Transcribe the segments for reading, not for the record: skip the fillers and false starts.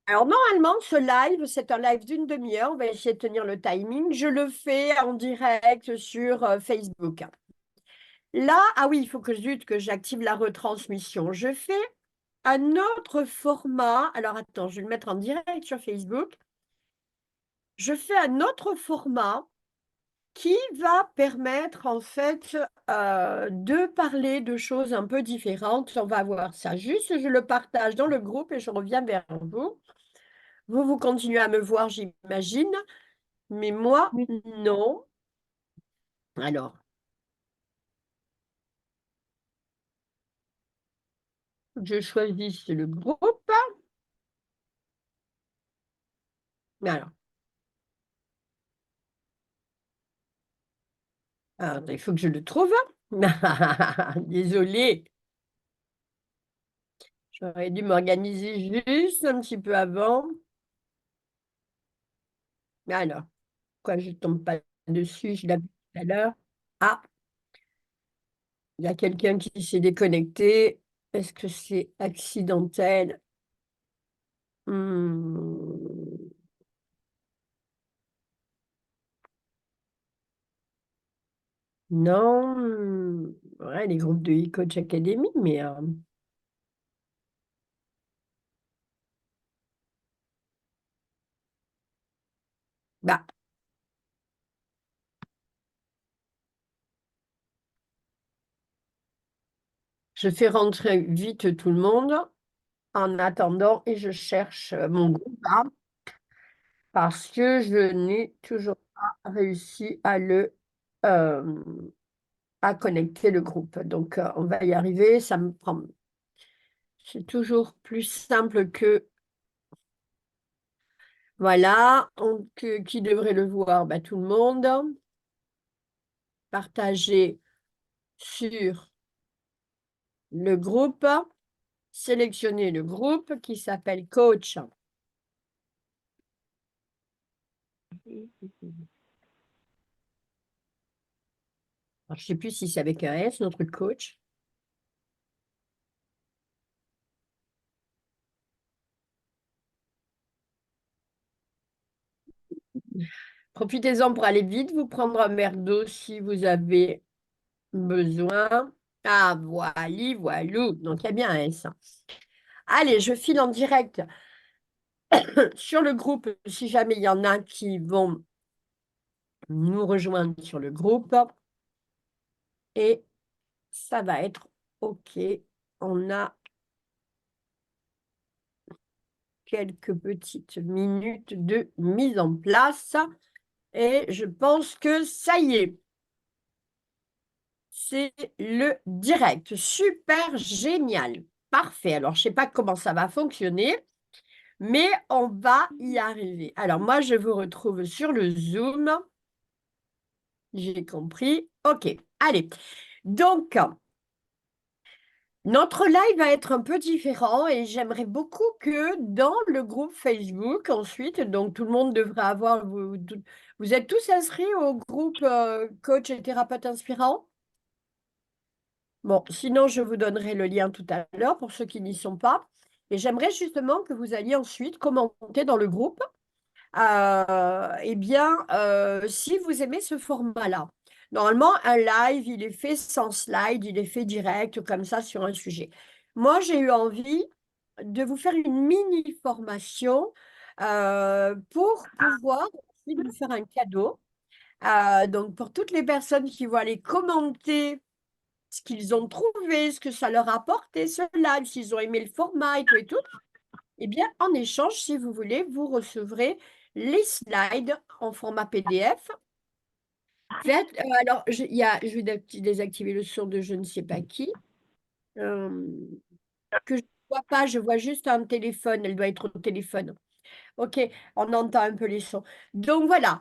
Alors, normalement, ce live, c'est un live d'une demi-heure. On va essayer de tenir le timing. Je le fais en direct sur Facebook. Là, ah oui, il faut que j'active la retransmission. Je fais un autre format. Alors, attends, je vais le mettre en direct sur Facebook. Je fais un autre format qui va permettre, en fait, de parler de choses un peu différentes. On va voir ça. Juste, je le partage dans le groupe et je reviens vers vous. Vous continuez à me voir, j'imagine. Mais moi, Oui. non. Alors, je choisis le groupe. Alors, il faut que je le trouve. Désolée, j'aurais dû m'organiser juste un petit peu avant. Alors, quoi, je ne tombe pas dessus, je l'ai vu tout à l'heure. Ah, il y a quelqu'un qui s'est déconnecté. Est-ce que c'est accidentel? Hmm, non. Ouais, les groupes de e-coach academy, mais bah, je fais rentrer vite tout le monde en attendant et je cherche mon groupe là, parce que je n'ai toujours pas réussi euh, à connecter le groupe. Donc, on va y arriver. Ça me prend. C'est toujours plus simple que. Voilà. Qui devrait le voir? Bah, tout le monde. Partager sur le groupe. Sélectionner le groupe qui s'appelle Coach. Alors, je ne sais plus si c'est avec un S, notre coach. Profitez-en pour aller vite, vous prendre un verre d'eau si vous avez besoin. Ah, voilà, voilou. Donc, il y a bien un S. Allez, je file en direct sur le groupe si jamais il y en a qui vont nous rejoindre sur le groupe. Et ça va être OK. On a quelques petites minutes de mise en place. Et je pense que ça y est. C'est le direct. Super génial. Parfait. Alors, je ne sais pas comment ça va fonctionner, mais on va y arriver. Alors, moi, je vous retrouve sur le Zoom. J'ai compris. OK. Allez. Donc, notre live va être un peu différent et j'aimerais beaucoup que dans le groupe Facebook, ensuite, donc tout le monde devrait avoir, vous êtes tous inscrits au groupe coach et thérapeute inspirant? Bon, sinon, je vous donnerai le lien tout à l'heure pour ceux qui n'y sont pas. Et j'aimerais justement que vous alliez ensuite commenter dans le groupe, si vous aimez ce format-là. Normalement, un live, il est fait sans slide, il est fait direct, comme ça, sur un sujet. Moi, j'ai eu envie de vous faire une mini-formation pour pouvoir ensuite vous faire un cadeau. Donc, pour toutes les personnes qui vont aller commenter ce qu'ils ont trouvé, ce que ça leur a apporté, ce live, s'ils ont aimé le format et tout, eh bien, en échange, si vous voulez, vous recevrez les slides en format PDF. Faites, alors, je vais désactiver le son de je ne sais pas qui, euh, que je ne vois pas, je vois juste un téléphone, elle doit être au téléphone. OK, on entend un peu les sons. Donc, voilà,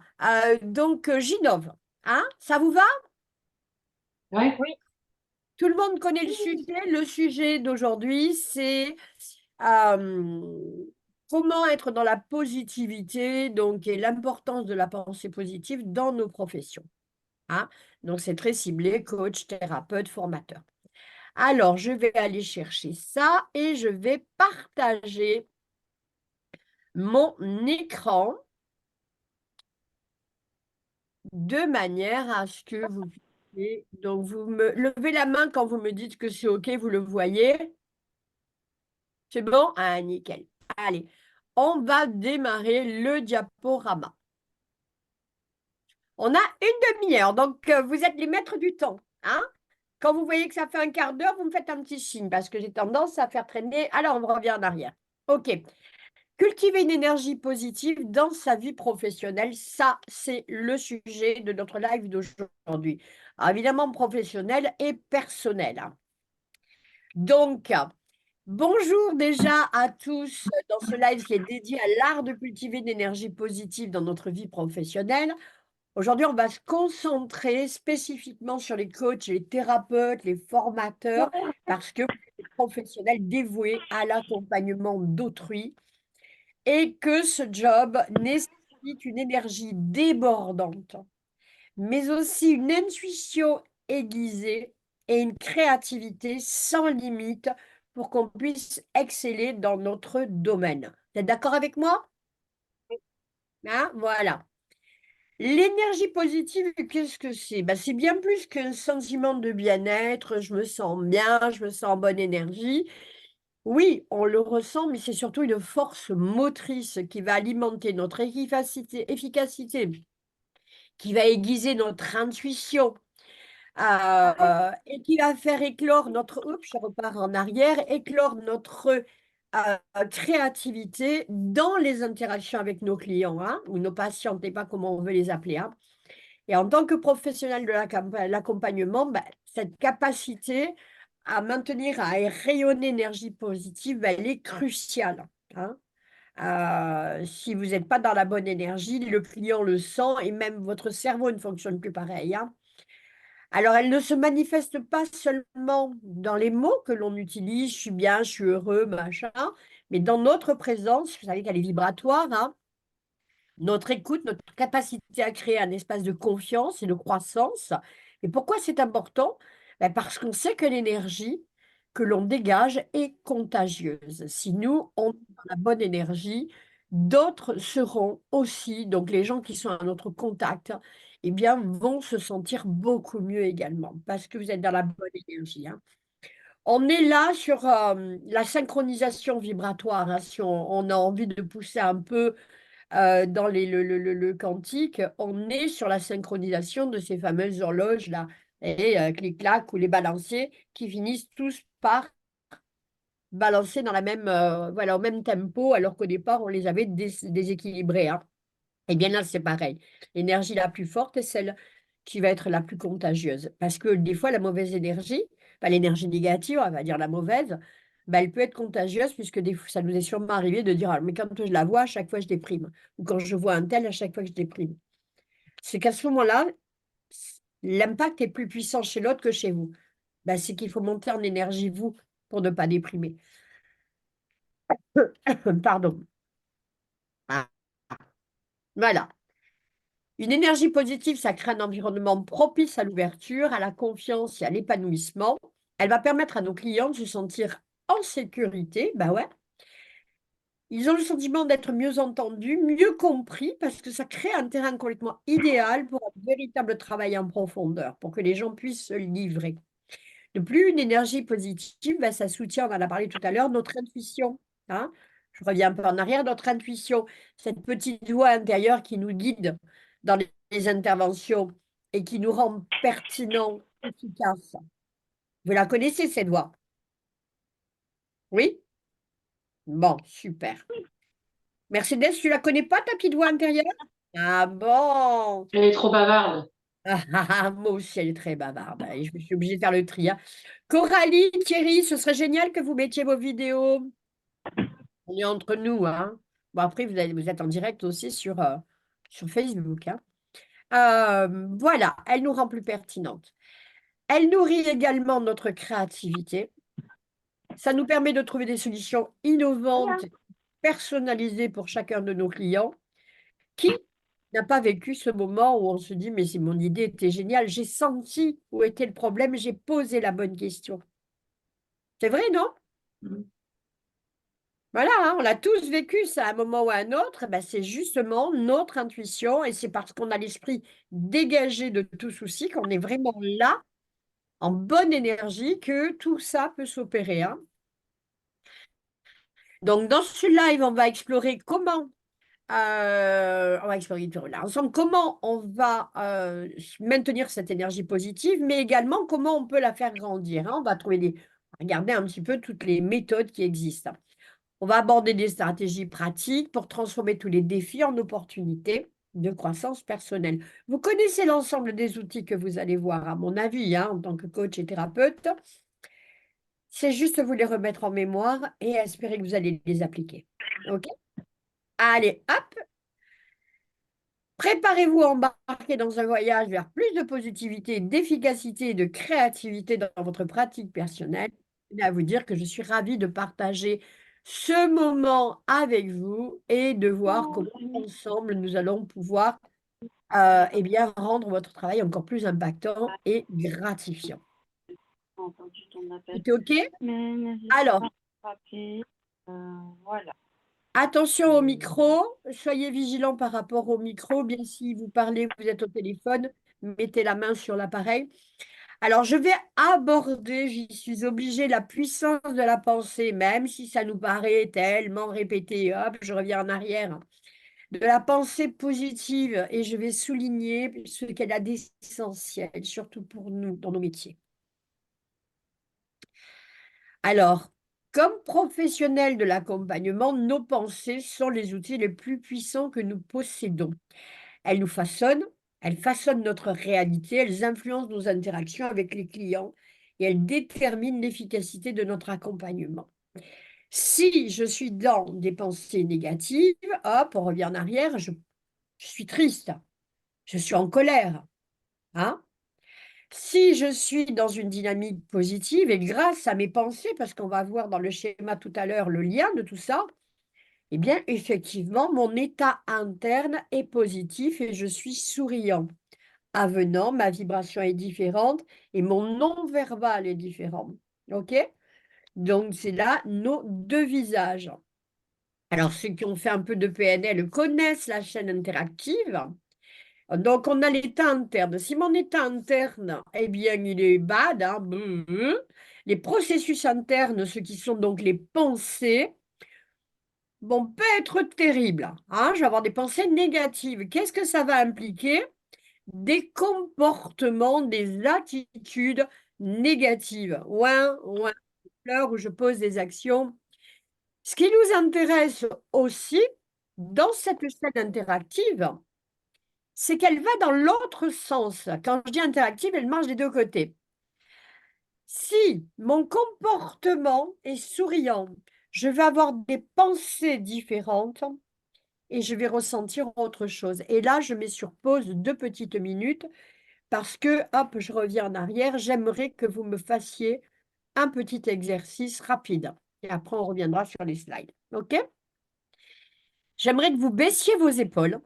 j'innove. Hein, ça vous va? Ouais. Oui. Tout le monde connaît le sujet. Le sujet d'aujourd'hui, c'est euh, comment être dans la positivité, donc, et l'importance de la pensée positive dans nos professions. Hein. Donc, c'est très ciblé, coach, thérapeute, formateur. Alors, je vais aller chercher ça et je vais partager mon écran de manière à ce que vous puissiez. Donc, vous me levez la main quand vous me dites que c'est OK, vous le voyez. C'est bon? Ah, nickel. Allez, on va démarrer le diaporama. On a une demi-heure, donc vous êtes les maîtres du temps, hein? Quand vous voyez que ça fait un quart d'heure, vous me faites un petit signe parce que j'ai tendance à faire traîner. Alors, on revient en arrière. OK. Cultiver une énergie positive dans sa vie professionnelle, ça, c'est le sujet de notre live d'aujourd'hui. Alors, évidemment, professionnel et personnel, hein. Donc, bonjour déjà à tous dans ce live qui est dédié à l'art de cultiver une énergie positive dans notre vie professionnelle. Aujourd'hui, on va se concentrer spécifiquement sur les coachs, les thérapeutes, les formateurs, parce que vous êtes des professionnels dévoués à l'accompagnement d'autrui et que ce job nécessite une énergie débordante, mais aussi une intuition aiguisée et une créativité sans limite pour qu'on puisse exceller dans notre domaine. Vous êtes d'accord avec moi? Hein, voilà. L'énergie positive, qu'est-ce que c'est? Ben, c'est bien plus qu'un sentiment de bien-être, je me sens bien, je me sens en bonne énergie. Oui, on le ressent, mais c'est surtout une force motrice qui va alimenter notre efficacité, qui va aiguiser notre intuition, et qui va faire éclore notre, oups, je repars en arrière, éclore notre créativité dans les interactions avec nos clients, hein, ou nos patients, je ne sais pas comment on veut les appeler, hein. Et en tant que professionnel de l'accompagnement, ben, cette capacité à maintenir, à rayonner énergie positive, ben, elle est cruciale, hein. Si vous n'êtes pas dans la bonne énergie, le client le sent et même votre cerveau ne fonctionne plus pareil, hein. Alors, elle ne se manifeste pas seulement dans les mots que l'on utilise, je suis bien, je suis heureux, machin, mais dans notre présence, vous savez qu'elle est vibratoire, hein, notre écoute, notre capacité à créer un espace de confiance et de croissance. Et pourquoi c'est important? Ben, parce qu'on sait que l'énergie que l'on dégage est contagieuse. Si nous, on est dans la bonne énergie, d'autres seront aussi, donc les gens qui sont à notre contact, eh bien, vont se sentir beaucoup mieux également, parce que vous êtes dans la bonne énergie, hein. On est là sur la synchronisation vibratoire, hein, si on a envie de pousser un peu dans le quantique, on est sur la synchronisation de ces fameuses horloges-là, et clic-clac ou les balanciers qui finissent tous par balancer dans la même, voilà, au même tempo, alors qu'au départ, on les avait déséquilibrés, hein. Et bien là, c'est pareil. L'énergie la plus forte est celle qui va être la plus contagieuse. Parce que des fois, la mauvaise énergie, pas l'énergie négative, on va dire la mauvaise, bah, elle peut être contagieuse puisque des fois, ça nous est sûrement arrivé de dire, ah, mais quand je la vois, à chaque fois, je déprime. Ou quand je vois un tel, à chaque fois que je déprime. C'est qu'à ce moment-là, l'impact est plus puissant chez l'autre que chez vous. Bah, c'est qu'il faut monter en énergie, vous, pour ne pas déprimer. Pardon. Ah, voilà. Une énergie positive, ça crée un environnement propice à l'ouverture, à la confiance et à l'épanouissement. Elle va permettre à nos clients de se sentir en sécurité. Ben ouais. Ils ont le sentiment d'être mieux entendus, mieux compris, parce que ça crée un terrain complètement idéal pour un véritable travail en profondeur, pour que les gens puissent se livrer. De plus, une énergie positive, ben, ça soutient, on en a parlé tout à l'heure, notre intuition, hein. Je reviens un peu en arrière, notre intuition, cette petite voix intérieure qui nous guide dans les interventions et qui nous rend pertinents, efficaces. Vous la connaissez, cette voix? Oui? Bon, super. Mercedes, tu la connais pas, ta petite voix intérieure? Ah bon? Elle est trop bavarde. Moi aussi, elle est très bavarde, et je suis obligée de faire le tri, hein. Coralie, Thierry, ce serait génial que vous mettiez vos vidéos. On est entre nous, hein. Bon, après, vous êtes en direct aussi sur Facebook, hein. Voilà, elle nous rend plus pertinente. Elle nourrit également notre créativité. Ça nous permet de trouver des solutions innovantes, personnalisées pour chacun de nos clients. Qui n'a pas vécu ce moment où on se dit, mais si mon idée était géniale, j'ai senti où était le problème, j'ai posé la bonne question. C'est vrai, non? Voilà, hein, on l'a tous vécu ça à un moment ou à un autre. Eh ben, c'est justement notre intuition et c'est parce qu'on a l'esprit dégagé de tout souci qu'on est vraiment là, en bonne énergie, que tout ça peut s'opérer, hein. Donc, dans ce live, on va explorer on va explorer là, ensemble comment on va maintenir cette énergie positive, mais également comment on peut la faire grandir, hein. On va regarder un petit peu toutes les méthodes qui existent. On va aborder des stratégies pratiques pour transformer tous les défis en opportunités de croissance personnelle. Vous connaissez l'ensemble des outils que vous allez voir, à mon avis, hein, en tant que coach et thérapeute. C'est juste vous les remettre en mémoire et espérer que vous allez les appliquer. OK? Allez, hop, préparez-vous à embarquer dans un voyage vers plus de positivité, d'efficacité et de créativité dans votre pratique personnelle. Et à vous dire que je suis ravie de partager ce moment avec vous et de voir comment ensemble nous allons pouvoir eh bien, rendre votre travail encore plus impactant et gratifiant. Entendu ton appel. Tout est OK? Mais n'hésite Alors, pas à rappeler. Voilà. attention au micro, soyez vigilants par rapport au micro. Bien si vous parlez, vous êtes au téléphone, mettez la main sur l'appareil. Alors, je vais aborder, j'y suis obligée, la puissance de la pensée, même si ça nous paraît tellement répété. Hop, je reviens en arrière. De la pensée positive, et je vais souligner ce qu'elle a d'essentiel, surtout pour nous, dans nos métiers. Alors, comme professionnels de l'accompagnement, nos pensées sont les outils les plus puissants que nous possédons. Elles nous façonnent, elles façonnent notre réalité, elles influencent nos interactions avec les clients et elles déterminent l'efficacité de notre accompagnement. Si je suis dans des pensées négatives, hop, on revient en arrière, je suis triste, je suis en colère, hein. Si je suis dans une dynamique positive et grâce à mes pensées, parce qu'on va voir dans le schéma tout à l'heure le lien de tout ça, eh bien, effectivement, mon état interne est positif et je suis souriant. Avenant, ma vibration est différente et mon non-verbal est différent. OK? Donc, c'est là nos deux visages. Alors, ceux qui ont fait un peu de PNL connaissent la chaîne interactive. Donc, on a l'état interne. Si mon état interne, eh bien, il est bad, hein, les processus internes, ceux qui sont donc les pensées, vont pas être terribles, hein. Je vais avoir des pensées négatives. Qu'est-ce que ça va impliquer? Des comportements, des attitudes négatives. Ouin, ouin, fleur, où je pose des actions. Ce qui nous intéresse aussi dans cette chaîne interactive, c'est qu'elle va dans l'autre sens. Quand je dis interactive, elle marche des deux côtés. Si mon comportement est souriant, je vais avoir des pensées différentes et je vais ressentir autre chose. Et là, je mets sur pause 2 petites minutes parce que, hop, je reviens en arrière. J'aimerais que vous me fassiez un petit exercice rapide. Et après, on reviendra sur les slides. OK? J'aimerais que vous baissiez vos épaules.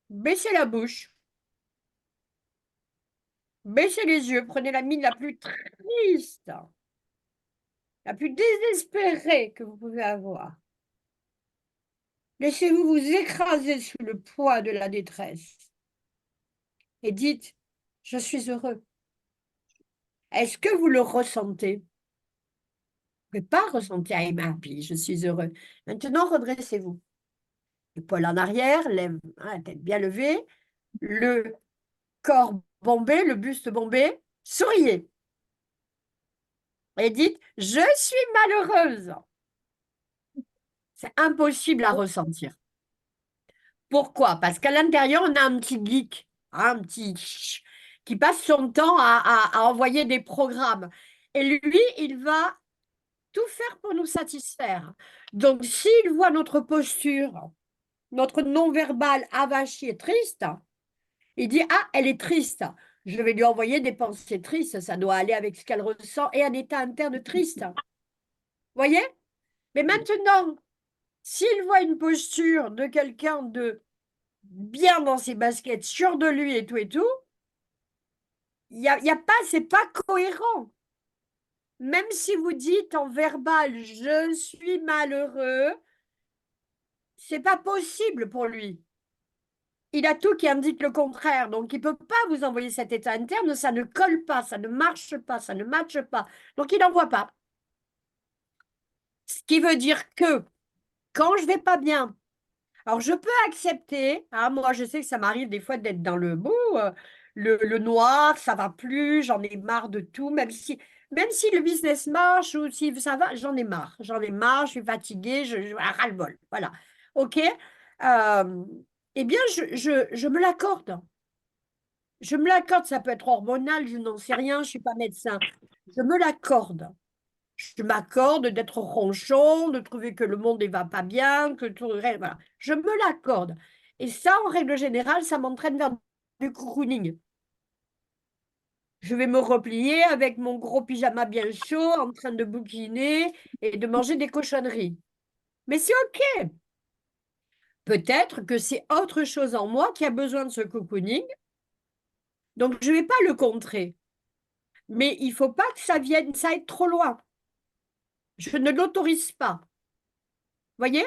Baissez la bouche. Baissez les yeux. Prenez la mine la plus triste, la plus désespérée que vous pouvez avoir. Laissez-vous vous écraser sous le poids de la détresse. Et dites, je suis heureux. Est-ce que vous le ressentez? Vous ne pouvez pas ressentir I'm happy, je suis heureux. Maintenant, redressez-vous. Épaules en arrière, la tête bien levée, le corps bombé, le buste bombé. Souriez et dites, je suis malheureuse. C'est impossible à ressentir. Pourquoi? Parce qu'à l'intérieur, on a un petit geek, hein, un petit qui passe son temps à envoyer des programmes. Et lui, il va tout faire pour nous satisfaire. Donc, s'il voit notre posture, notre non-verbal avachi et triste, il dit, ah, elle est triste. Je vais lui envoyer des pensées tristes. Ça doit aller avec ce qu'elle ressent et un état interne triste. Voyez? Mais maintenant, s'il voit une posture de quelqu'un de bien dans ses baskets, sûr de lui et tout, il y a pas, c'est pas cohérent. même si vous dites en verbal, je suis malheureux, c'est pas possible pour lui. Il a tout qui indique le contraire, donc il peut pas vous envoyer cet état interne, ça ne colle pas, ça ne marche pas, ça ne matche pas. Donc il n'envoie pas. Ce qui veut dire que quand je vais pas bien, alors je peux accepter, hein, moi je sais que ça m'arrive des fois d'être dans le le noir, ça va plus, j'en ai marre de tout, même si le business marche ou si ça va, j'en ai marre, je suis fatiguée, ras-le-bol, voilà. OK? Eh bien, je me l'accorde. Je me l'accorde, ça peut être hormonal, je n'en sais rien, je ne suis pas médecin. Je me l'accorde. Je m'accorde d'être ronchon, de trouver que le monde ne va pas bien, que tout, voilà. Je me l'accorde. Et ça, en règle générale, ça m'entraîne vers du cocooning. Je vais me replier avec mon gros pyjama bien chaud, en train de bouquiner et de manger des cochonneries. Mais c'est OK. Peut-être que c'est autre chose en moi qui a besoin de ce cocooning, donc je ne vais pas le contrer. Mais il ne faut pas que ça vienne, ça aille trop loin. Je ne l'autorise pas. Voyez?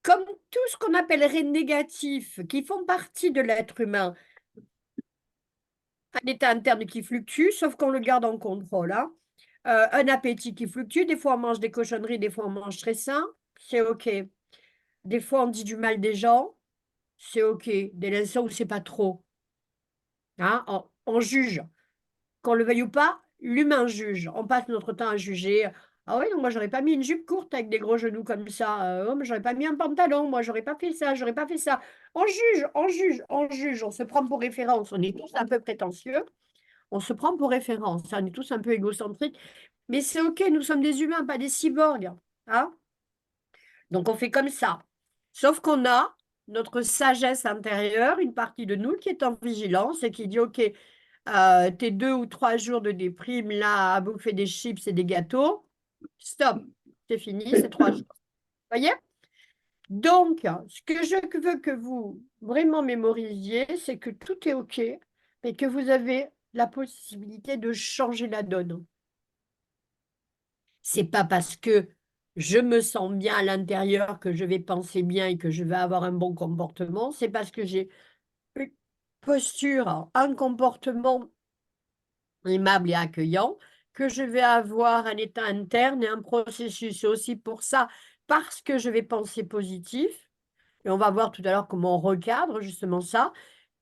Comme tout ce qu'on appellerait négatif, qui font partie de l'être humain, un état interne qui fluctue, sauf qu'on le garde en contrôle, hein. Un appétit qui fluctue, des fois on mange des cochonneries, des fois on mange très sain, c'est OK. Des fois on dit du mal des gens, c'est OK. Dès l'instant où c'est pas trop, hein, on juge. Qu'on le veuille ou pas, l'humain juge. On passe notre temps à juger. Ah oui, donc moi, j'aurais pas mis une jupe courte avec des gros genoux comme ça. Oh, mais j'aurais pas mis un pantalon. Moi, j'aurais pas fait ça. J'aurais pas fait ça. On juge, on juge, on juge. On se prend pour référence. On est tous un peu prétentieux. On se prend pour référence. On est tous un peu égocentriques. Mais c'est OK. Nous sommes des humains, pas des cyborgs. Hein? Donc, on fait comme ça. Sauf qu'on a notre sagesse intérieure, une partie de nous qui est en vigilance et qui dit, OK, tes 2 ou 3 jours de déprime là à bouffer des chips et des gâteaux, stop, c'est fini, c'est 3 jours. Voyez? Donc, ce que je veux que vous vraiment mémorisiez, c'est que tout est OK, mais que vous avez la possibilité de changer la donne. C'est pas parce que je me sens bien à l'intérieur que je vais penser bien et que je vais avoir un bon comportement, c'est parce que j'ai une posture, un comportement aimable et accueillant, que je vais avoir un état interne et un processus. C'est aussi pour ça, parce que je vais penser positif, et on va voir tout à l'heure comment on recadre justement ça,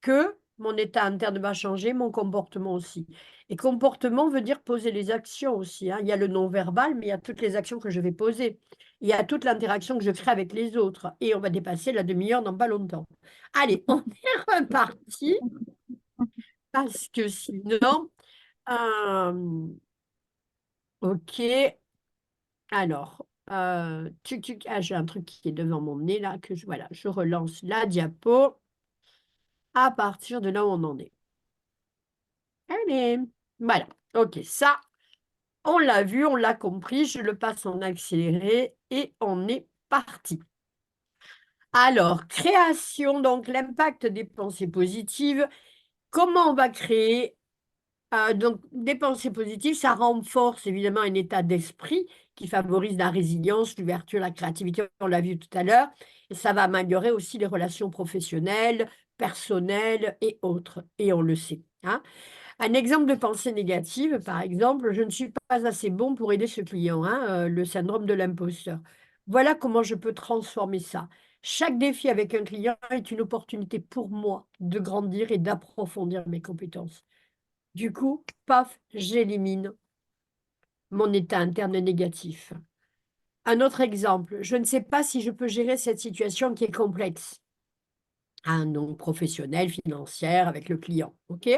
que mon état interne va changer, mon comportement aussi. Et comportement veut dire poser les actions aussi, hein. Il y a le non-verbal, mais il y a toutes les actions que je vais poser. Il y a toute l'interaction que je crée avec les autres. Et on va dépasser la demi-heure dans pas longtemps. Allez, on est reparti, parce que sinon, ok, alors, j'ai un truc qui est devant mon nez là, voilà, je relance la diapo à partir de là où on en est. Allez, voilà, ok, ça, on l'a vu, on l'a compris, je le passe en accéléré et on est parti. Alors, création, donc l'impact des pensées positives. Comment on va créer donc, des pensées positives, ça renforce évidemment un état d'esprit qui favorise la résilience, l'ouverture, la créativité, on l'a vu tout à l'heure. Et ça va améliorer aussi les relations professionnelles, personnelles et autres. Et on le sait, hein. Un exemple de pensée négative, par exemple, je ne suis pas assez bon pour aider ce client, hein, le syndrome de l'imposteur. Voilà comment je peux transformer ça. Chaque défi avec un client est une opportunité pour moi de grandir et d'approfondir mes compétences. Du coup, paf, j'élimine mon état interne négatif. Un autre exemple, je ne sais pas si je peux gérer cette situation qui est complexe. Un nom professionnel, financière, avec le client. OK?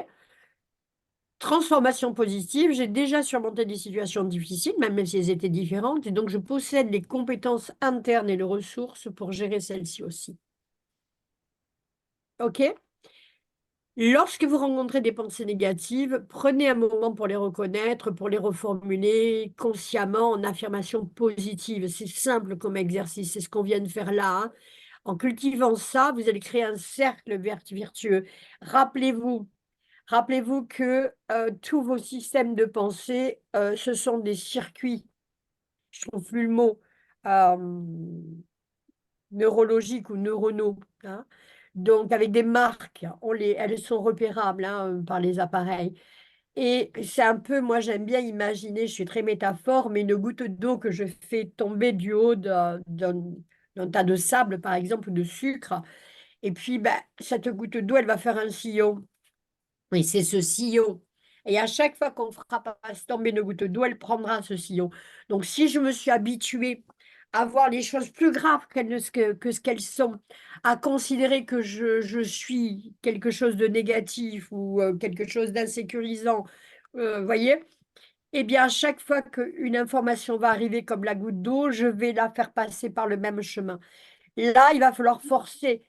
Transformation positive, j'ai déjà surmonté des situations difficiles, même si elles étaient différentes, et donc je possède les compétences internes et les ressources pour gérer celles-ci aussi. OK? Lorsque vous rencontrez des pensées négatives, prenez un moment pour les reconnaître, pour les reformuler consciemment en affirmation positive. C'est simple comme exercice, c'est ce qu'on vient de faire là, hein. En cultivant ça, vous allez créer un cercle vertueux. Rappelez-vous, Rappelez-vous que tous vos systèmes de pensée, ce sont des circuits, je trouve plus le mot, euh, neurologiques ou neuronaux, hein. Donc, avec des marques, elles sont repérables, hein, par les appareils. Et c'est un peu, moi j'aime bien imaginer, je suis très métaphore, mais une goutte d'eau que je fais tomber du haut d'un tas de sable, par exemple, ou de sucre. Et puis, ben, cette goutte d'eau, elle va faire un sillon. Et c'est ce sillon. Et à chaque fois qu'on fera passer tomber une goutte d'eau, elle prendra ce sillon. Donc, si je me suis habituée à voir les choses plus graves que ce qu'elles sont, à considérer que je suis quelque chose de négatif ou quelque chose d'insécurisant, voyez, eh bien, à chaque fois qu'une information va arriver comme la goutte d'eau, je vais la faire passer par le même chemin. Là, il va falloir forcer.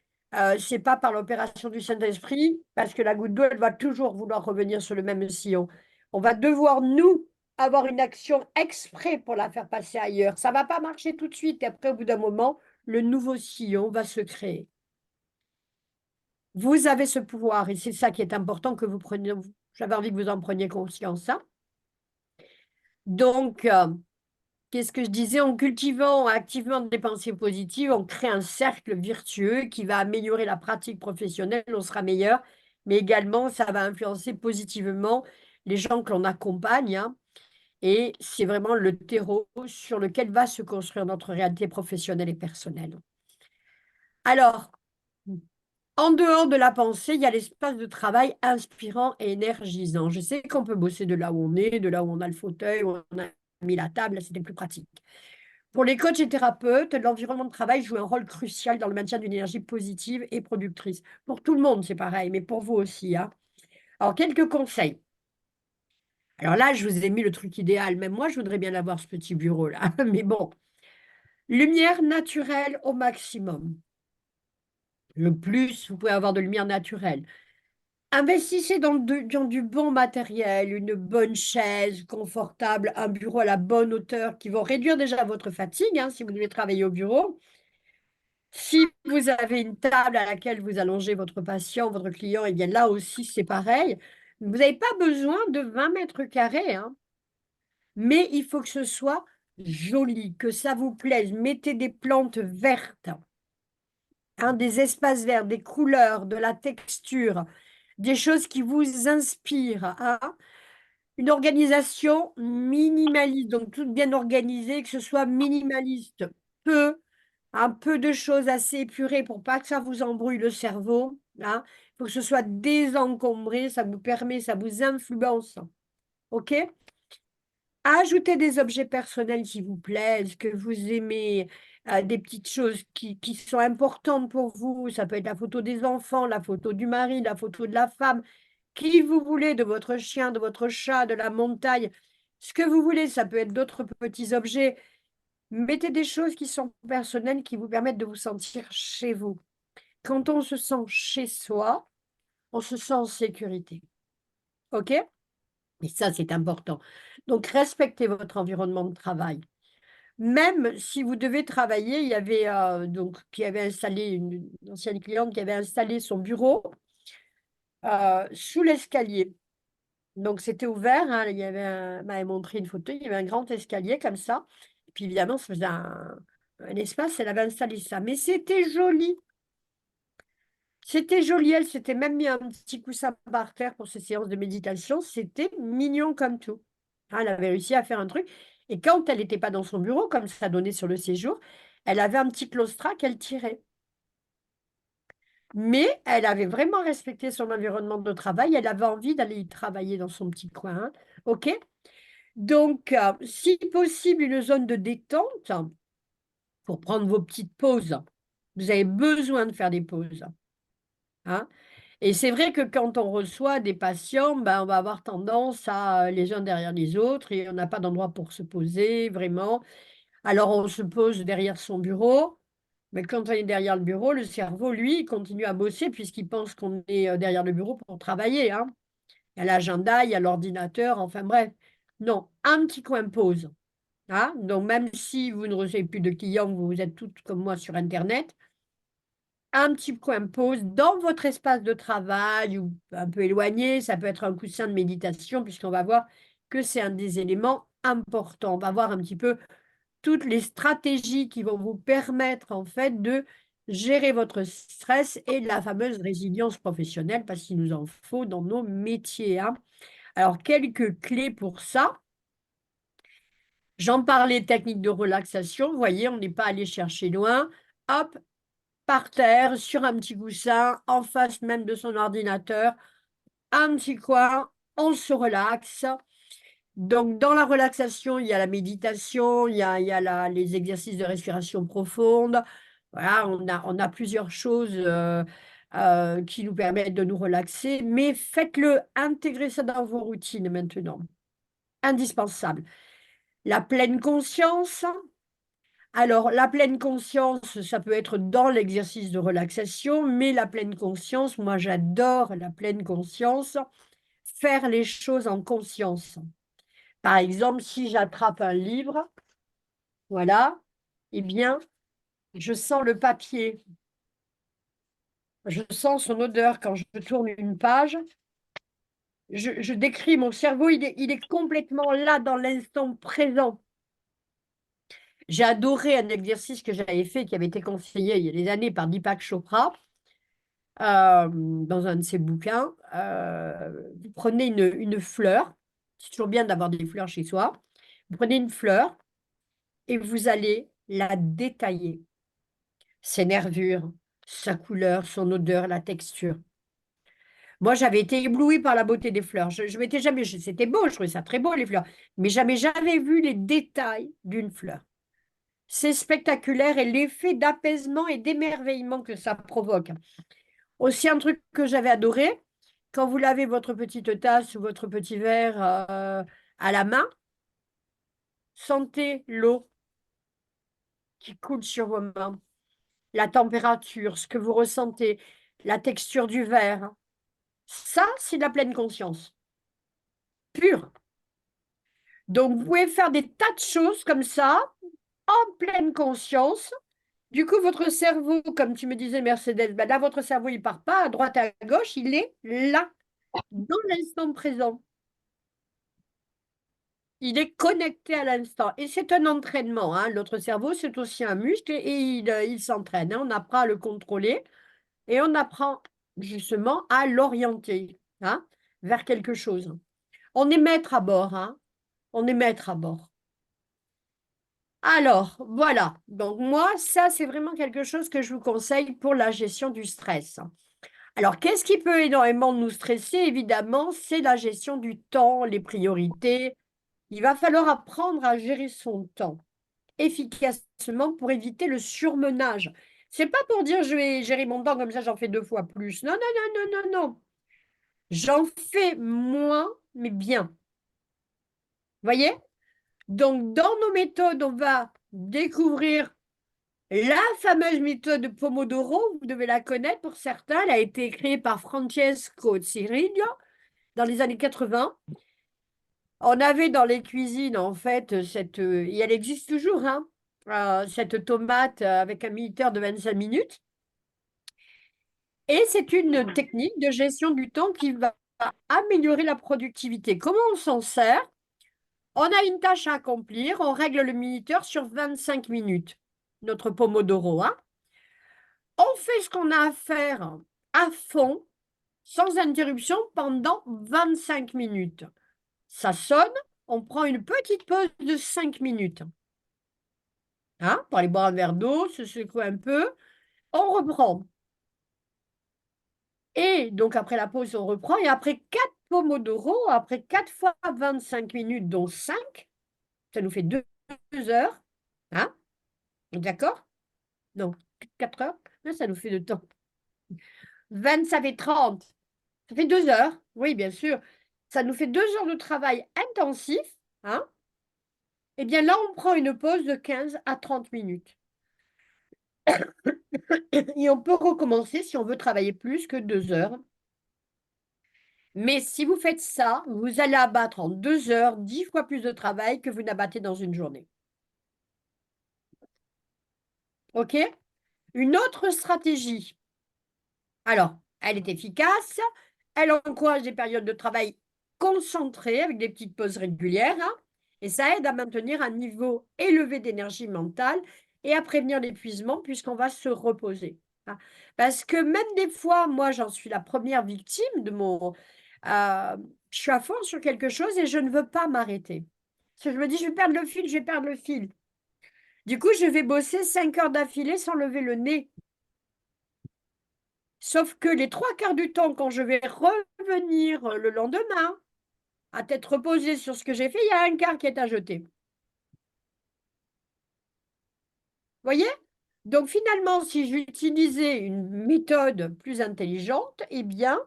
C'est pas par l'opération du Saint-Esprit, parce que la goutte d'eau, elle va toujours vouloir revenir sur le même sillon. On va devoir, nous, avoir une action exprès pour la faire passer ailleurs. Ça va pas marcher tout de suite. Et après, au bout d'un moment, le nouveau sillon va se créer. Vous avez ce pouvoir, et c'est ça qui est important que vous preniez. J'avais envie que vous en preniez conscience, hein. Donc, qu'est-ce que je disais? En cultivant activement des pensées positives, on crée un cercle vertueux qui va améliorer la pratique professionnelle, on sera meilleur, mais également ça va influencer positivement les gens que l'on accompagne, hein, et c'est vraiment le terreau sur lequel va se construire notre réalité professionnelle et personnelle. Alors, en dehors de la pensée, il y a l'espace de travail inspirant et énergisant. Je sais qu'on peut bosser de là où on est, de là où on a le fauteuil, où on a mis la table, c'était plus pratique. Pour les coachs et thérapeutes, l'environnement de travail joue un rôle crucial dans le maintien d'une énergie positive et productrice. Pour tout le monde, c'est pareil, mais pour vous aussi, hein. Alors, quelques conseils. Alors là, je vous ai mis le truc idéal. Même moi, je voudrais bien avoir ce petit bureau-là. Mais bon, lumière naturelle au maximum. Le plus, vous pouvez avoir de lumière naturelle. Investissez dans du bon matériel, une bonne chaise confortable, un bureau à la bonne hauteur qui vont réduire déjà votre fatigue, hein, si vous devez travailler au bureau. Si vous avez une table à laquelle vous allongez votre patient, votre client, eh bien là aussi, c'est pareil. Vous n'avez pas besoin de 20 mètres carrés, hein, mais il faut que ce soit joli, que ça vous plaise. Mettez des plantes vertes, hein, des espaces verts, des couleurs, de la texture, des choses qui vous inspirent, hein. Une organisation minimaliste, donc tout bien organisé, que ce soit minimaliste, peu, un peu de choses assez épurées pour pas que ça vous embrouille le cerveau, hein. Il faut que ce soit désencombré, ça vous permet, ça vous influence. OK? Ajoutez des objets personnels qui vous plaisent, que vous aimez, des petites choses qui sont importantes pour vous. Ça peut être la photo des enfants, la photo du mari, la photo de la femme, qui vous voulez, de votre chien, de votre chat, de la montagne, ce que vous voulez. Ça peut être d'autres petits objets. Mettez des choses qui sont personnelles, qui vous permettent de vous sentir chez vous. Quand on se sent chez soi, on se sent en sécurité. OK? Et ça, c'est important. Donc, respectez votre environnement de travail. Même si vous devez travailler, il y avait donc qui avait installé une ancienne cliente qui avait installé son bureau sous l'escalier. Donc, c'était ouvert, hein, il y avait elle m'avait montré une photo, il y avait un grand escalier comme ça. Et puis, évidemment, ça faisait un espace, elle avait installé ça. Mais c'était joli. C'était joli, elle s'était même mis un petit coussin par terre pour ses séances de méditation. C'était mignon comme tout. Ah, elle avait réussi à faire un truc. Et quand elle n'était pas dans son bureau, comme ça donnait sur le séjour, elle avait un petit claustra qu'elle tirait. Mais elle avait vraiment respecté son environnement de travail. Elle avait envie d'aller y travailler dans son petit coin, hein. OK? Donc, si possible, une zone de détente pour prendre vos petites pauses. Vous avez besoin de faire des pauses, hein. Et c'est vrai que quand on reçoit des patients, ben, on va avoir tendance à les uns derrière les autres et on n'a pas d'endroit pour se poser vraiment. Alors on se pose derrière son bureau, mais quand on est derrière le bureau, le cerveau, lui, il continue à bosser puisqu'il pense qu'on est derrière le bureau pour travailler, hein. Il y a l'agenda, il y a l'ordinateur, enfin bref. Non, un petit coin pause, hein. Donc même si vous ne recevez plus de clients, vous êtes toutes comme moi sur Internet, un petit coin pause dans votre espace de travail ou un peu éloigné. Ça peut être un coussin de méditation, puisqu'on va voir que c'est un des éléments importants. On va voir un petit peu toutes les stratégies qui vont vous permettre en fait de gérer votre stress et la fameuse résilience professionnelle, parce qu'il nous en faut dans nos métiers, hein. Alors, quelques clés pour ça. J'en parlais, technique de relaxation. Vous voyez, on n'est pas allé chercher loin. Hop, par terre, sur un petit coussin, en face même de son ordinateur, un petit coin, on se relaxe. Donc, dans la relaxation, il y a la méditation, il y a les exercices de respiration profonde. Voilà, on a plusieurs choses qui nous permettent de nous relaxer, mais faites-le, intégrez ça dans vos routines maintenant. Indispensable. La pleine conscience. Alors, la pleine conscience, ça peut être dans l'exercice de relaxation, mais la pleine conscience, moi j'adore la pleine conscience, faire les choses en conscience. Par exemple, si j'attrape un livre, voilà, eh bien, je sens le papier, je sens son odeur quand je tourne une page. Je décris, mon cerveau, il est complètement là dans l'instant présent. J'ai adoré un exercice que j'avais fait, qui avait été conseillé il y a des années par Deepak Chopra, dans un de ses bouquins. Vous prenez une fleur, c'est toujours bien d'avoir des fleurs chez soi. Vous prenez une fleur et vous allez la détailler. Ses nervures, sa couleur, son odeur, la texture. Moi, j'avais été éblouie par la beauté des fleurs. Je m'étais jamais, c'était beau, je trouvais ça très beau, les fleurs, mais jamais vu les détails d'une fleur. C'est spectaculaire et l'effet d'apaisement et d'émerveillement que ça provoque. Aussi, un truc que j'avais adoré, quand vous lavez votre petite tasse ou votre petit verre à la main, sentez l'eau qui coule sur vos mains, la température, ce que vous ressentez, la texture du verre. Ça, c'est de la pleine conscience, pure. Donc, vous pouvez faire des tas de choses comme ça, en pleine conscience. Du coup, votre cerveau, comme tu me disais, Mercedes, ben là, votre cerveau, il part pas à droite, à gauche, il est là, dans l'instant présent. Il est connecté à l'instant. Et c'est un entraînement, hein. Notre cerveau, c'est aussi un muscle et il s'entraîne, hein. On apprend à le contrôler et on apprend justement à l'orienter, hein, vers quelque chose. On est maître à bord, hein. On est maître à bord. Alors, voilà. Donc, moi, ça, c'est vraiment quelque chose que je vous conseille pour la gestion du stress. Alors, qu'est-ce qui peut énormément nous stresser? Évidemment, c'est la gestion du temps, les priorités. Il va falloir apprendre à gérer son temps efficacement pour éviter le surmenage. C'est pas pour dire je vais gérer mon temps comme ça, j'en fais 2 fois plus. Non, non, non, non, non, non. J'en fais moins, mais bien. Vous voyez? Donc, dans nos méthodes, on va découvrir la fameuse méthode Pomodoro. Vous devez la connaître pour certains. Elle a été créée par Francesco Cirillo dans les années 80. On avait dans les cuisines, en fait, et elle existe toujours, hein, cette tomate avec un minuteur de 25 minutes. Et c'est une technique de gestion du temps qui va améliorer la productivité. Comment on s'en sert? On a une tâche à accomplir, on règle le minuteur sur 25 minutes, notre Pomodoro, hein. On fait ce qu'on a à faire à fond, sans interruption, pendant 25 minutes. Ça sonne, on prend une petite pause de 5 minutes, hein, pour aller boire un verre d'eau, se secouer un peu. On reprend. Et donc, après la pause, on reprend. Et après 4 Pomodoro, après 4 fois 25 minutes, dont 5, ça nous fait 2 heures. Hein? D'accord? Non, 4 heures. Là, ça nous fait de temps. 20, ça fait 30. Ça fait 2 heures. Oui, bien sûr. Ça nous fait 2 heures de travail intensif. Hein? Eh bien, là, on prend une pause de 15 à 30 minutes. Et on peut recommencer si on veut travailler plus que 2 heures. Mais si vous faites ça, vous allez abattre en 2 heures 10 fois plus de travail que vous n'abattez dans une journée. OK? Une autre stratégie. Alors, elle est efficace, elle encourage des périodes de travail concentrées avec des petites pauses régulières, hein, et ça aide à maintenir un niveau élevé d'énergie mentale et à prévenir l'épuisement puisqu'on va se reposer, hein. Parce que même des fois, moi, j'en suis la première victime de mon... je suis à fond sur quelque chose et je ne veux pas m'arrêter. Parce que je me dis, je vais perdre le fil, je vais perdre le fil. Du coup, je vais bosser 5 heures d'affilée sans lever le nez. Sauf que les trois quarts du temps, quand je vais revenir le lendemain, à tête reposée sur ce que j'ai fait, il y a un quart qui est à jeter. Vous voyez? Donc finalement, si j'utilisais une méthode plus intelligente, eh bien,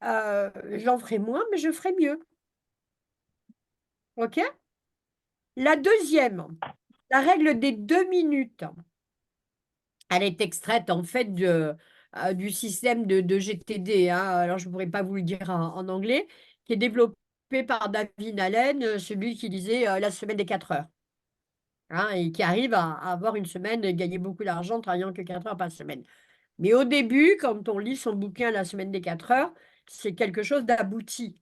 j'en ferai moins, mais je ferai mieux. OK? La deuxième, la règle des 2 minutes, elle est extraite en fait du système de GTD, hein. Alors, je ne pourrais pas vous le dire en anglais, qui est développé par David Allen, celui qui disait la semaine des 4 heures, hein, et qui arrive à avoir une semaine et gagner beaucoup d'argent en travaillant que 4 heures par semaine. Mais au début, quand on lit son bouquin La semaine des 4 heures, c'est quelque chose d'abouti.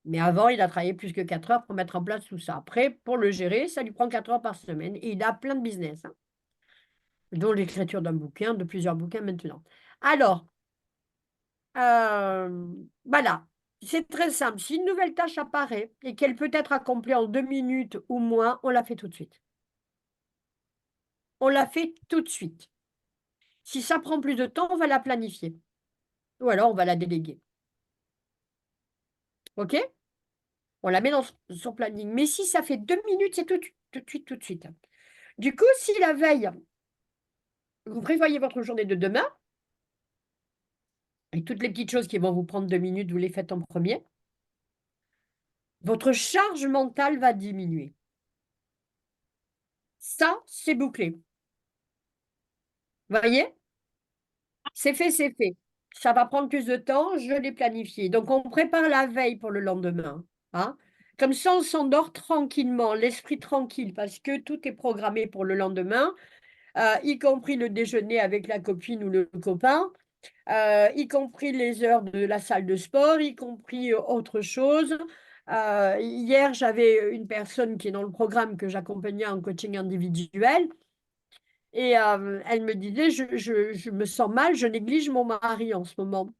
Mais avant, il a travaillé plus que 4 heures pour mettre en place tout ça. Après, pour le gérer, ça lui prend 4 heures par semaine. Et il a plein de business, hein, dont l'écriture d'un bouquin, de plusieurs bouquins maintenant. Alors, voilà, c'est très simple. Si une nouvelle tâche apparaît et qu'elle peut être accomplie en 2 minutes ou moins, on la fait tout de suite. On la fait tout de suite. Si ça prend plus de temps, on va la planifier. Ou alors, on va la déléguer. OK? On la met dans son planning. Mais si ça fait 2 minutes, c'est tout de suite, tout de suite. Du coup, si la veille, vous prévoyez votre journée de demain, et toutes les petites choses qui vont vous prendre 2 minutes, vous les faites en premier, votre charge mentale va diminuer. Ça, c'est bouclé. Vous voyez? C'est fait, c'est fait. Ça va prendre plus de temps, je l'ai planifié. Donc, on prépare la veille pour le lendemain, hein. Comme ça, on s'endort tranquillement, l'esprit tranquille, parce que tout est programmé pour le lendemain, y compris le déjeuner avec la copine ou le copain, y compris les heures de la salle de sport, y compris autre chose. Hier, j'avais une personne qui est dans le programme que j'accompagnais en coaching individuel. Et elle me disait, je me sens mal, je néglige mon mari en ce moment,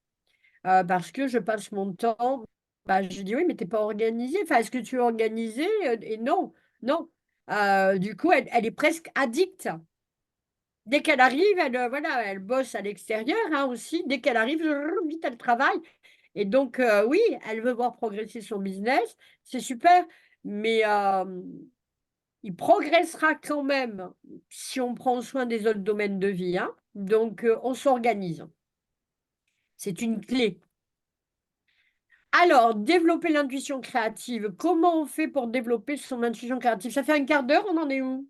parce que je passe mon temps. Bah, je dis, oui, mais t'es pas organisée. Enfin, est-ce que tu es organisée? Et non, non. Du coup, elle est presque addicte. Dès qu'elle arrive, voilà, elle bosse à l'extérieur, hein, aussi. Dès qu'elle arrive, vite, elle travaille. Et donc, oui, elle veut voir progresser son business. C'est super. Mais il progressera quand même si on prend soin des autres domaines de vie, hein. Donc, on s'organise. C'est une clé. Alors, développer l'intuition créative. Comment on fait pour développer son intuition créative? Ça fait un quart d'heure, on en est où?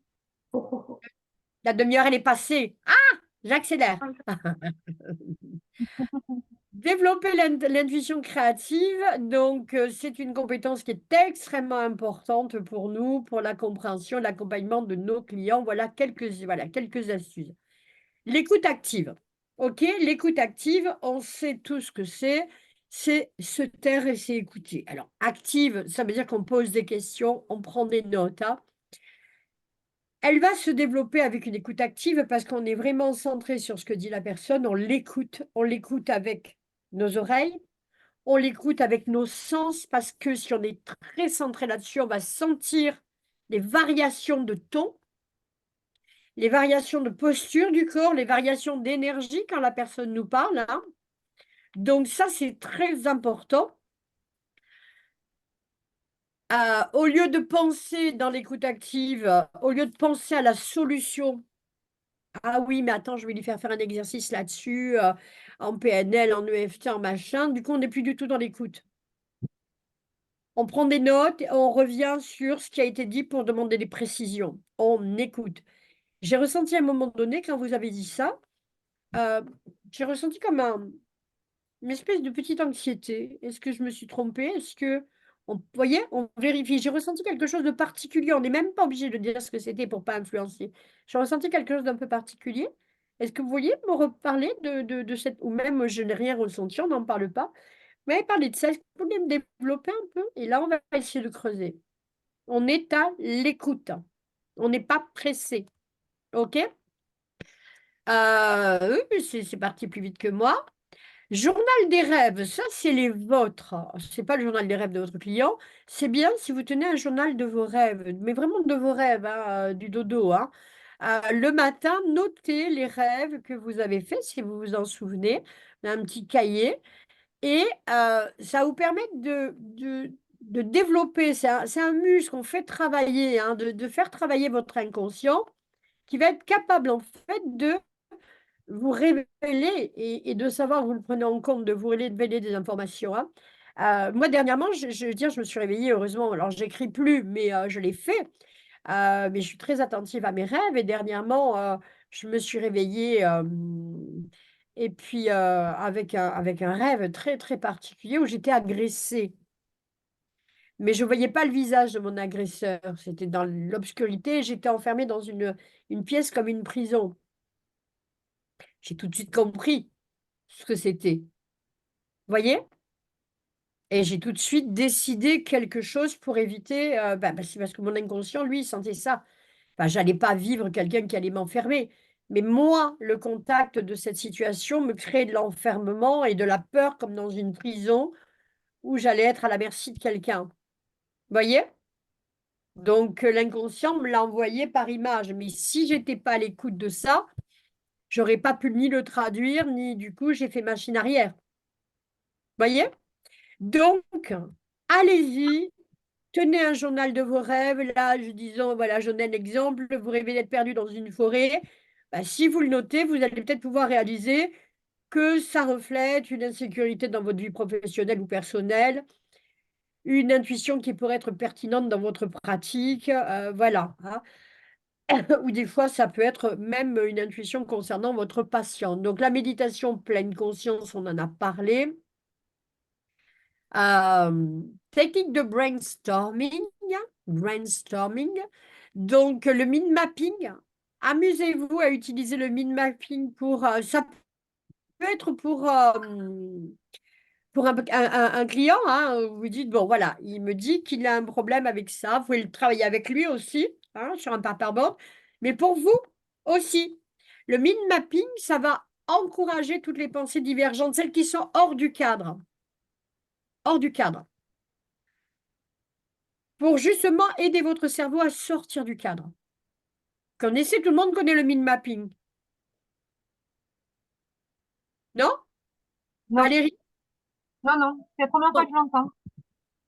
La demi-heure, elle est passée. Ah, j'accélère. Développer l'intuition créative, donc c'est une compétence qui est extrêmement importante pour nous, pour la compréhension, l'accompagnement de nos clients. Voilà quelques astuces. L'écoute active. OK, l'écoute active, on sait tout ce que c'est se taire et c'est écouter. Alors, active, ça veut dire qu'on pose des questions, on prend des notes, hein. Elle va se développer avec une écoute active parce qu'on est vraiment centré sur ce que dit la personne, on l'écoute avec nos oreilles, on l'écoute avec nos sens parce que si on est très centré là-dessus, on va sentir les variations de ton, les variations de posture du corps, les variations d'énergie quand la personne nous parle, hein. Donc ça, c'est très important. Au lieu de penser dans l'écoute active, au lieu de penser à la solution, ah oui, mais attends, je vais lui faire un exercice là-dessus, en PNL, en EFT, en machin. Du coup, on n'est plus du tout dans l'écoute. On prend des notes et on revient sur ce qui a été dit pour demander des précisions. On écoute. J'ai ressenti à un moment donné, quand vous avez dit ça, heu, j'ai ressenti comme une espèce de petite anxiété. Est-ce que je me suis trompée? Est-ce que vous voyez? On vérifie. J'ai ressenti quelque chose de particulier. On n'est même pas obligé de dire ce que c'était pour pas influencer. J'ai ressenti quelque chose d'un peu particulier Est-ce que vous vouliez me reparler de cette, ou même je n'ai rien ressenti, on n'en parle pas. Vous m'avez parlé de ça, est-ce que vous voulez me développer un peu? Et là, on va essayer de creuser. On est à l'écoute. On n'est pas pressé. OK? Oui, mais c'est parti plus vite que moi. Journal des rêves, ça c'est les vôtres. C'est pas le journal des rêves de votre client. C'est bien si vous tenez un journal de vos rêves, mais vraiment de vos rêves, hein, du dodo, hein. Le matin, notez les rêves que vous avez faits, si vous vous en souvenez, un petit cahier. Et ça va vous permet de développer, c'est un muscle qu'on fait travailler, hein, de faire travailler votre inconscient, qui va être capable en fait de vous révéler et de savoir, vous le prenez en compte, de vous révéler des informations, hein. Moi, dernièrement, je veux dire, je me suis réveillée, heureusement. Alors, j'écris plus, mais je l'ai fait. Mais je suis très attentive à mes rêves. Et dernièrement, je me suis réveillée et puis avec un rêve très, très particulier où j'étais agressée. Mais je ne voyais pas le visage de mon agresseur. C'était dans l'obscurité. J'étais enfermée dans une pièce comme une prison. J'ai tout de suite compris ce que c'était. Voyez? Et j'ai tout de suite décidé quelque chose pour éviter, c'est parce que mon inconscient, lui, il sentait ça. Enfin, j'allais pas vivre quelqu'un qui allait m'enfermer. Mais moi, le contact de cette situation me créait de l'enfermement et de la peur comme dans une prison où j'allais être à la merci de quelqu'un. Voyez? Donc, l'inconscient me l'a envoyé par image. Mais si j'étais pas à l'écoute de ça, j'aurais pas pu ni le traduire, ni du coup, j'ai fait machine arrière. Voyez? Donc, allez-y, tenez un journal de vos rêves. Là, disons, voilà, je donne l'exemple, vous rêvez d'être perdu dans une forêt. Si vous le notez, vous allez peut-être pouvoir réaliser que ça reflète une insécurité dans votre vie professionnelle ou personnelle, une intuition qui pourrait être pertinente dans votre pratique, voilà, hein. Ou des fois, ça peut être même une intuition concernant votre patient. Donc, la méditation pleine conscience, on en a parlé. Technique de brainstorming. Donc, le mind mapping. Amusez-vous à utiliser le mind mapping ça peut être pour un client, hein, vous dites, bon, voilà, il me dit qu'il a un problème avec ça. Vous pouvez le travailler avec lui aussi, hein, sur un paperboard. Mais pour vous aussi, le mind mapping, ça va encourager toutes les pensées divergentes, celles qui sont hors du cadre. Hors du cadre. Pour justement aider votre cerveau à sortir du cadre. Tout le monde connaît le mind mapping. Non? Non, Valérie? non, non, c'est la première fois Bon, que je l'entends.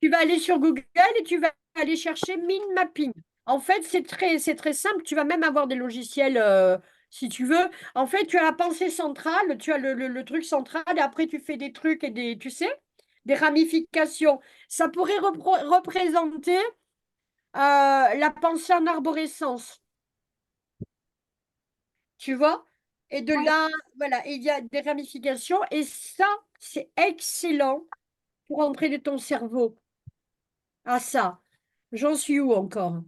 tu vas aller sur Google et tu vas aller chercher mind mapping. En fait, c'est très simple. Tu vas même avoir des logiciels si tu veux. En fait, tu as la pensée centrale, tu as le truc central et après tu fais des trucs et tu sais, des ramifications. Ça pourrait représenter la pensée en arborescence. Tu vois? Et de Oui, là, voilà, il y a des ramifications et ça, c'est excellent pour entraîner ton cerveau à ça. J'en suis où encore?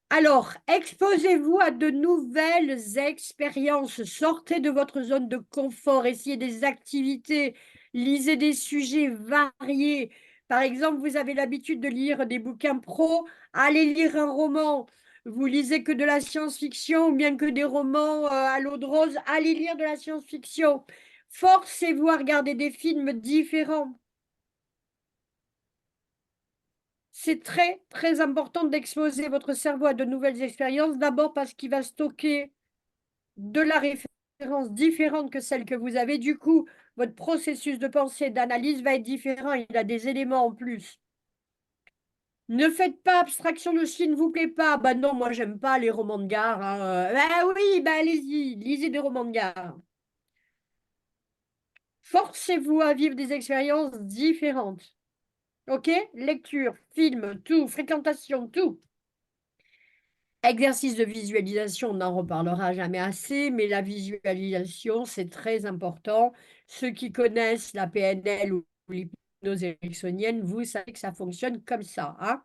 Alors, exposez-vous à de nouvelles expériences. Sortez de votre zone de confort, essayez des activités, lisez des sujets variés. Par exemple, vous avez l'habitude de lire des bouquins pro, allez lire un roman. Vous lisez que de la science-fiction ou bien que des romans à l'eau de rose, allez lire de la science-fiction. Forcez-vous à regarder des films différents. C'est très, très important d'exposer votre cerveau à de nouvelles expériences. D'abord parce qu'il va stocker de la référence différente que celle que vous avez. Du coup, votre processus de pensée, d'analyse va être différent. Il a des éléments en plus. Ne faites pas abstraction de ce qui ne vous plaît pas. Bah non, moi, j'aime pas les romans de gare, hein. Bah oui, bah allez-y, lisez des romans de gare. Forcez-vous à vivre des expériences différentes. OK? Lecture, film, tout, fréquentation, tout. Exercice de visualisation, on n'en reparlera jamais assez, mais la visualisation, c'est très important. Ceux qui connaissent la PNL ou l'hypnose ericksonienne, vous savez que ça fonctionne comme ça, hein.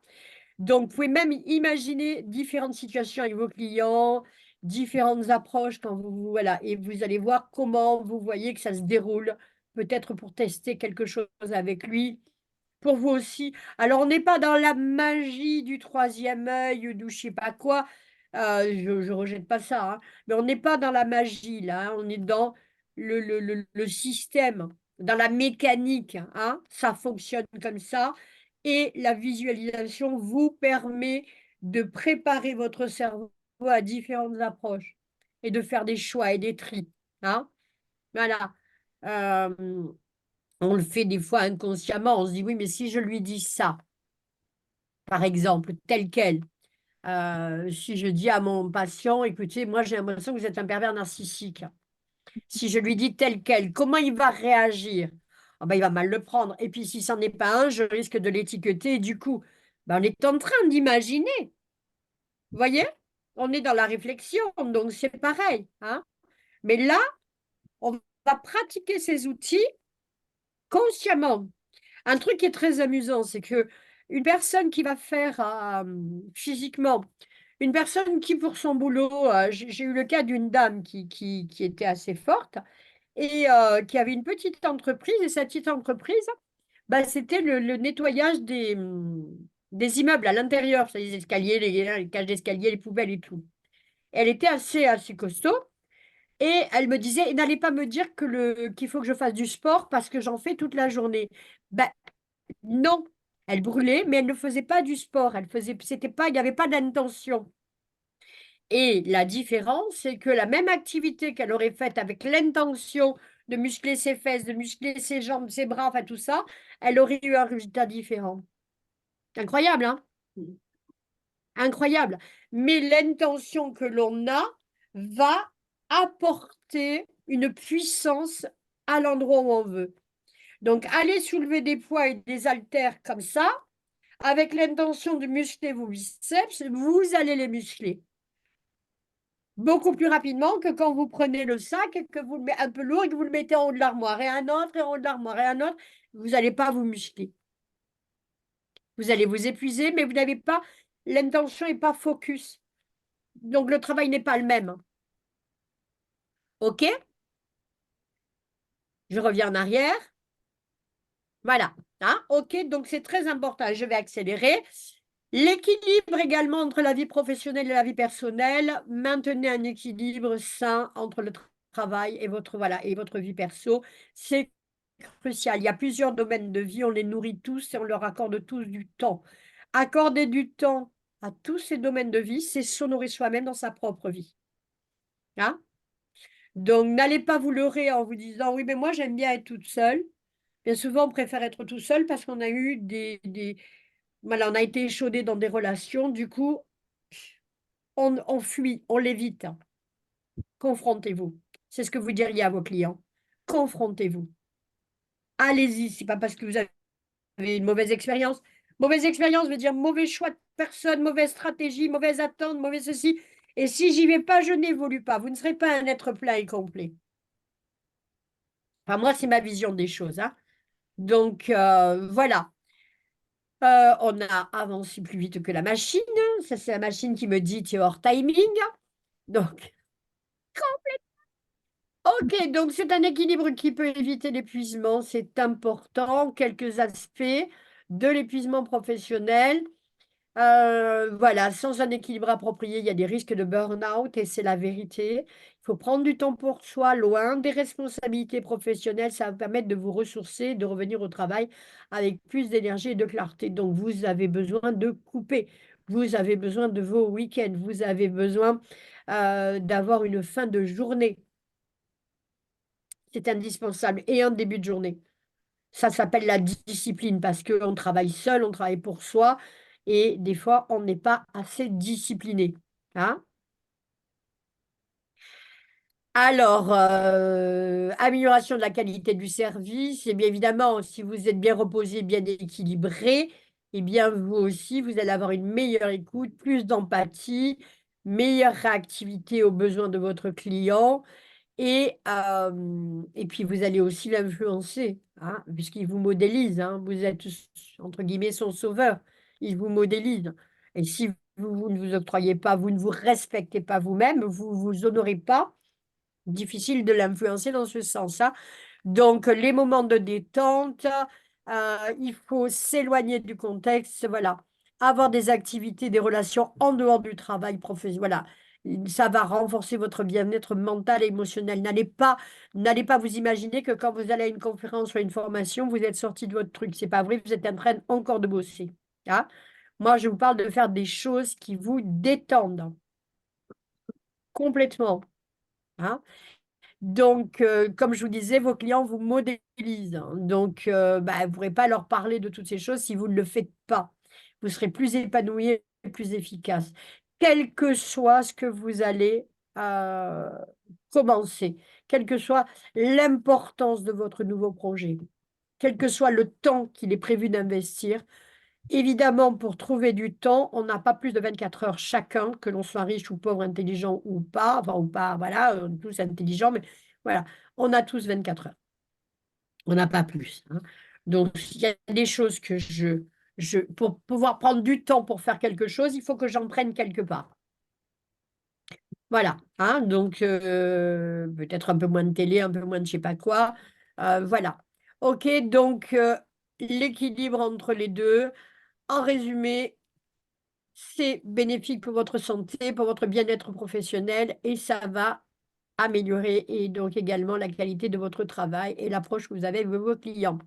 Donc, vous pouvez même imaginer différentes situations avec vos clients, différentes approches quand voilà, et vous allez voir comment vous voyez que ça se déroule, peut-être pour tester quelque chose avec lui, pour vous aussi. Alors, on n'est pas dans la magie du troisième œil ou du je sais pas quoi, je rejette pas ça, hein, mais on n'est pas dans la magie là, hein, on est dans le système, dans la mécanique, hein, ça fonctionne comme ça et la visualisation vous permet de préparer votre cerveau à différentes approches et de faire des choix et des tris, hein. Voilà. On le fait des fois inconsciemment, on se dit: «Oui, mais si je lui dis ça», par exemple, tel quel, si je dis à mon patient: «Écoutez, moi j'ai l'impression que vous êtes un pervers narcissique». Si je lui dis tel quel, comment il va réagir? Ah bah, il va mal le prendre et puis si c'en est pas un, je risque de l'étiqueter et du coup, bah, on est en train d'imaginer, vous voyez? On est dans la réflexion, donc c'est pareil, hein? Mais là, on va pratiquer ces outils consciemment. Un truc qui est très amusant, c'est que une personne qui va faire, physiquement, une personne qui pour son boulot, j'ai eu le cas d'une dame qui était assez forte et qui avait une petite entreprise et sa petite entreprise, bah, c'était le nettoyage des immeubles à l'intérieur, c'est les escaliers, les cages d'escalier, les poubelles et tout. Elle était assez costaud et elle me disait: «N'allez pas me dire qu'il faut que je fasse du sport parce que j'en fais toute la journée». Bah, non, elle brûlait, mais elle ne faisait pas du sport. Elle faisait c'était pas il y avait pas d'intention et la différence, c'est que la même activité qu'elle aurait faite avec l'intention de muscler ses fesses, de muscler ses jambes, ses bras, enfin tout ça, elle aurait eu un résultat différent. Incroyable, hein? Mmh. Incroyable. Mais l'intention que l'on a va apporter une puissance à l'endroit où on veut. Donc aller soulever des poids et des haltères comme ça, avec l'intention de muscler vos biceps, vous allez les muscler. Beaucoup plus rapidement que quand vous prenez le sac et que vous le mettez un peu lourd et que vous le mettez en haut de l'armoire et un autre et en haut de l'armoire et un autre, vous n'allez pas vous muscler. Vous allez vous épuiser, mais vous n'avez pas l'intention n'est pas focus. Donc le travail n'est pas le même. OK? Je reviens en arrière. Voilà, hein? OK, donc c'est très important. Je vais accélérer. L'équilibre également entre la vie professionnelle et la vie personnelle. Maintenez un équilibre sain entre le travail et votre, voilà, et votre vie perso. C'est crucial. Il y a plusieurs domaines de vie, on les nourrit tous et on leur accorde tous du temps. Accorder du temps à tous ces domaines de vie, c'est s'honorer soi-même dans sa propre vie, hein? Donc n'allez pas vous leurrer en vous disant: «Oui, mais moi j'aime bien être toute seule». Bien souvent, on préfère être tout seul parce qu'on a eu des voilà, on a été échaudé dans des relations, du coup, on fuit, on l'évite. Confrontez-vous. C'est ce que vous diriez à vos clients. Confrontez-vous. Allez-y, c'est pas parce que vous avez une mauvaise expérience. Mauvaise expérience veut dire mauvais choix de personne, mauvaise stratégie, mauvaise attente, mauvais ceci et si j'y vais pas, je n'évolue pas. Vous ne serez pas un être plein et complet. Enfin, moi, c'est ma vision des choses, hein. Donc voilà. On a avancé plus vite que la machine. Ça, c'est la machine qui me dit: «Tu es hors timing». Donc OK, donc c'est un équilibre qui peut éviter l'épuisement, c'est important. Quelques aspects de l'épuisement professionnel. Voilà, sans un équilibre approprié, il y a des risques de burn-out et c'est la vérité. Il faut prendre du temps pour soi, loin des responsabilités professionnelles. Ça va permettre de vous ressourcer, de revenir au travail avec plus d'énergie et de clarté. Donc, vous avez besoin de couper. Vous avez besoin de vos week-ends. Vous avez besoin d'avoir une fin de journée. C'est indispensable et un début de journée. Ça s'appelle la discipline parce qu'on travaille seul, on travaille pour soi et des fois, on n'est pas assez discipliné, hein? Alors, amélioration de la qualité du service et bien évidemment, si vous êtes bien reposé, bien équilibré et bien vous aussi, vous allez avoir une meilleure écoute, plus d'empathie, meilleure réactivité aux besoins de votre client et puis vous allez aussi l'influencer, hein, puisqu'il vous modélise, hein. Vous êtes entre guillemets «son sauveur». Il vous modélise et si vous ne vous octroyez pas, vous ne vous respectez pas vous-même, vous vous honorez pas. Difficile de l'influencer dans ce sens-là. Donc, les moments de détente, il faut s'éloigner du contexte, voilà. Avoir des activités, des relations en dehors du travail professionnel, voilà. Ça va renforcer votre bien-être mental et émotionnel. N'allez pas vous imaginer que quand vous allez à une conférence ou à une formation, vous êtes sorti de votre truc. C'est pas vrai, vous êtes en train encore de bosser. Hein. Moi, je vous parle de faire des choses qui vous détendent complètement. Hein. Donc, comme je vous disais, vos clients vous modélisent. Hein. Donc, bah, vous ne pourrez pas leur parler de toutes ces choses si vous ne le faites pas. Vous serez plus épanoui et plus efficace, quel que soit ce que vous allez euh, commencer, quelle que soit l'importance de votre nouveau projet, quel que soit le temps qu'il est prévu d'investir. Évidemment, pour trouver du temps, on n'a pas plus de 24 heures chacun, que l'on soit riche ou pauvre, intelligent ou pas, enfin ou pas, voilà, on est tous intelligents, mais voilà, on a tous 24 heures. On n'a pas plus. Hein. Donc, il y a des choses que pour pouvoir prendre du temps pour faire quelque chose, il faut que j'en prenne quelque part. Voilà. Hein, donc, peut-être un peu moins de télé, un peu moins de je sais pas quoi. Voilà. OK, donc, l'équilibre entre les deux. En résumé, c'est bénéfique pour votre santé, pour votre bien-être professionnel et ça va améliorer et donc également la qualité de votre travail et l'approche que vous avez avec vos clients.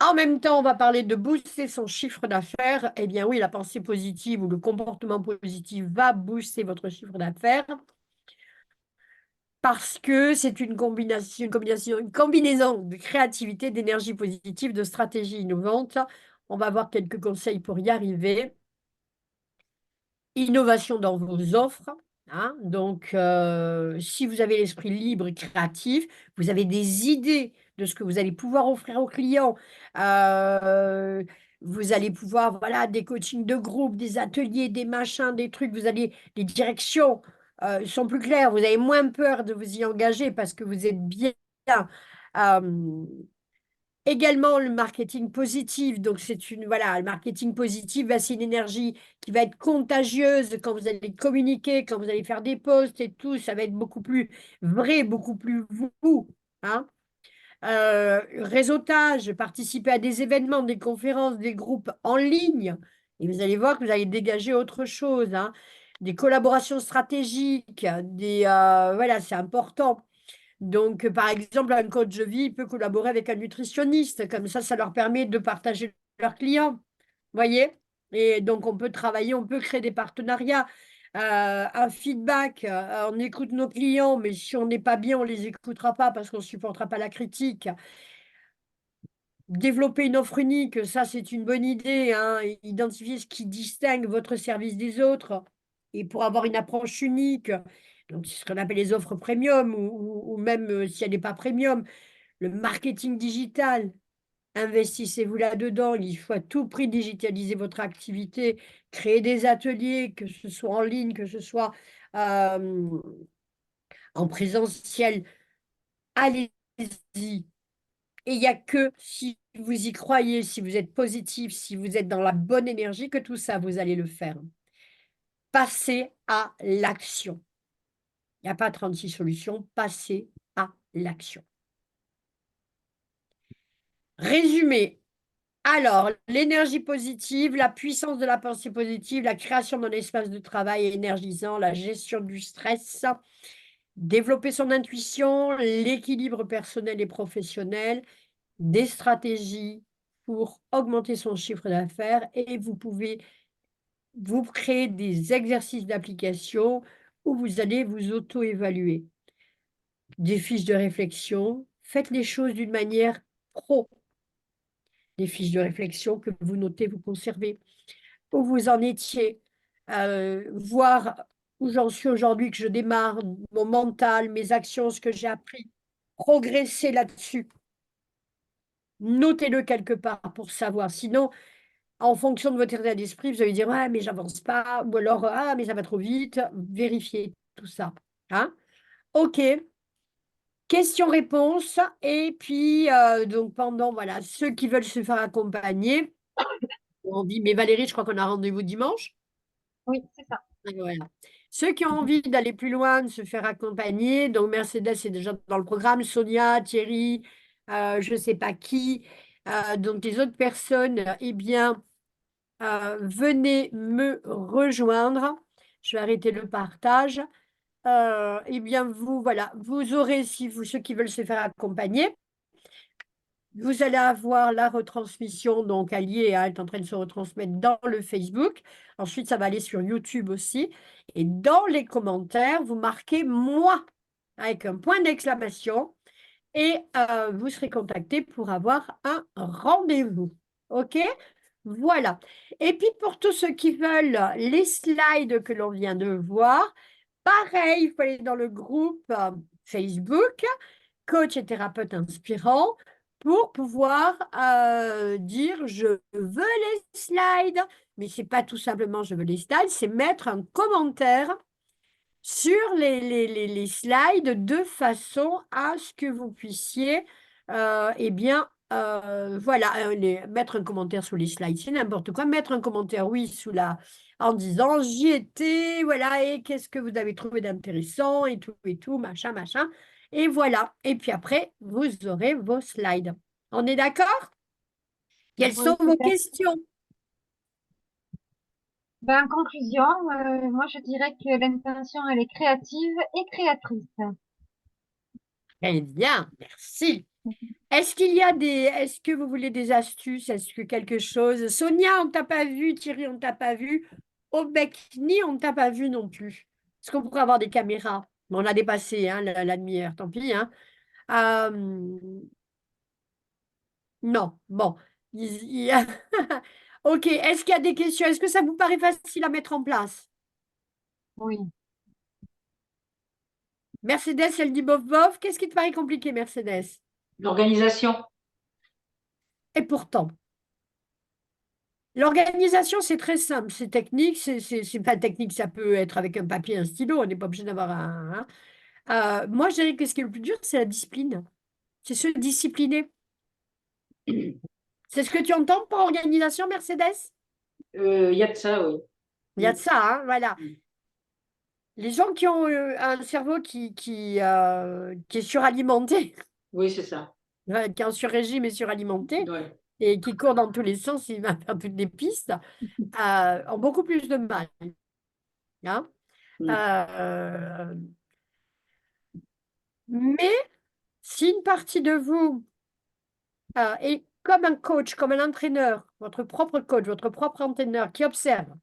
En même temps, on va parler de booster son chiffre d'affaires. Eh bien oui, la pensée positive ou le comportement positif va booster votre chiffre d'affaires parce que c'est une combinaison de créativité, d'énergie positive, de stratégie innovante. On va voir quelques conseils pour y arriver. Innovation dans vos offres. Hein. Donc, si vous avez l'esprit libre et créatif, vous avez des idées de ce que vous allez pouvoir offrir aux clients. Vous allez pouvoir, voilà, des coachings de groupe, des ateliers, des machins, des trucs. Les directions sont plus claires. Vous avez moins peur de vous y engager parce que vous êtes bien. euh, Également, le marketing positif. Donc, voilà, le marketing positif, bah, c'est une énergie qui va être contagieuse quand vous allez communiquer, quand vous allez faire des posts et tout. Ça va être beaucoup plus vrai, beaucoup plus vous. Hein. Réseautage, participer à des événements, des conférences, des groupes en ligne. Et vous allez voir que vous allez dégager autre chose. Hein. Des collaborations stratégiques, voilà, c'est important. Donc, par exemple, un coach de vie peut collaborer avec un nutritionniste. Comme ça leur permet de partager leurs clients. Voyez? Et donc, on peut travailler, on peut créer des partenariats, un feedback. On écoute nos clients, mais si on n'est pas bien, on ne les écoutera pas parce qu'on ne supportera pas la critique. Développer une offre unique, ça, c'est une bonne idée. Hein. Identifier ce qui distingue votre service des autres. Et pour avoir une approche unique, donc c'est ce qu'on appelle les offres premium ou même si elle n'est pas premium, le marketing digital. Investissez-vous là-dedans. Il faut à tout prix digitaliser votre activité, créer des ateliers, que ce soit en ligne, que ce soit en présentiel. Allez-y. Et il n'y a que si vous y croyez, si vous êtes positif, si vous êtes dans la bonne énergie, que tout ça, vous allez le faire. Passez à l'action. Il n'y a pas 36 solutions, passez à l'action. Résumé. Alors, l'énergie positive, la puissance de la pensée positive, la création d'un espace de travail énergisant, la gestion du stress, développer son intuition, l'équilibre personnel et professionnel, des stratégies pour augmenter son chiffre d'affaires et vous pouvez vous créer des exercices d'application où vous allez vous auto-évaluer. Des fiches de réflexion, faites les choses d'une manière pro. Des fiches de réflexion que vous notez, vous conservez. Où vous en étiez, voir où j'en suis aujourd'hui, que je démarre, mon mental, mes actions, ce que j'ai appris, progresser là-dessus. Notez-le quelque part pour savoir. Sinon, en fonction de votre état d'esprit, vous allez dire, ouais, mais j'avance pas, ou alors, ah, mais ça va trop vite. Vérifiez tout ça. Hein? OK. Question-réponse. Et puis, donc, pendant, voilà, ceux qui veulent se faire accompagner, on dit, mais Valérie, je crois qu'on a rendez-vous dimanche. Oui, c'est ça. Voilà. Ceux qui ont envie d'aller plus loin, de se faire accompagner, donc Mercedes est déjà dans le programme, Sonia, Thierry, je ne sais pas qui, donc les autres personnes, eh bien, venez me rejoindre. Je vais arrêter le partage. Eh bien, vous, voilà, vous aurez, si vous, ceux qui veulent se faire accompagner, vous allez avoir la retransmission, donc alliée, hein, est en train de se retransmettre dans le Facebook. Ensuite, ça va aller sur YouTube aussi. Et dans les commentaires, vous marquez moi avec un point d'exclamation et vous serez contacté pour avoir un rendez-vous. OK? Voilà. Et puis pour tous ceux qui veulent les slides que l'on vient de voir, pareil, il faut aller dans le groupe Facebook, coach et thérapeute inspirant, pour pouvoir dire je veux les slides. Mais ce n'est pas tout simplement je veux les slides, c'est mettre un commentaire sur les slides de façon à ce que vous puissiez, eh bien, voilà, mettre un commentaire sous les slides, c'est n'importe quoi. Mettre un commentaire, oui, en disant j'y étais, voilà, et qu'est-ce que vous avez trouvé d'intéressant, et tout, machin, machin. Et voilà. Et puis après, vous aurez vos slides. On est d'accord? Quelles Oui, sont vos super. questions? Ben, en conclusion, moi, je dirais que l'intention, elle est créative et créatrice. Très bien, merci. Est-ce que vous voulez des astuces? Est-ce que quelque chose? Sonia, on t'a pas vu. Thierry, on t'a pas vu. Obekni, on ne t'a pas vu non plus. Est-ce qu'on pourrait avoir des caméras? Bon, on a dépassé hein, la demi-heure, tant pis. Hein. Euh, non, bon. Ok, est-ce qu'il y a des questions? Est-ce que ça vous paraît facile à mettre en place? Oui. Mercedes, elle dit bof bof. Qu'est-ce qui te paraît compliqué, Mercedes? L'organisation. Et pourtant. L'organisation, c'est très simple, c'est technique, c'est pas technique, ça peut être avec un papier, un stylo, on n'est pas obligé d'avoir un. Hein. Moi, je dirais que ce qui est le plus dur, c'est la discipline. C'est se discipliner. C'est ce que tu entends par organisation, Mercedes? Il y a de ça, oui. Il y a de ça, hein, voilà. Les gens qui ont un cerveau qui est suralimenté, Oui, c'est ça. qui est en sur-régime et suralimenté, Ouais. et qui court dans tous les sens, il va faire toutes les pistes, ont beaucoup plus de mal. Hein. Mm. Euh, Mais si une partie de vous est comme un coach, comme un entraîneur, votre propre coach, votre propre entraîneur qui observe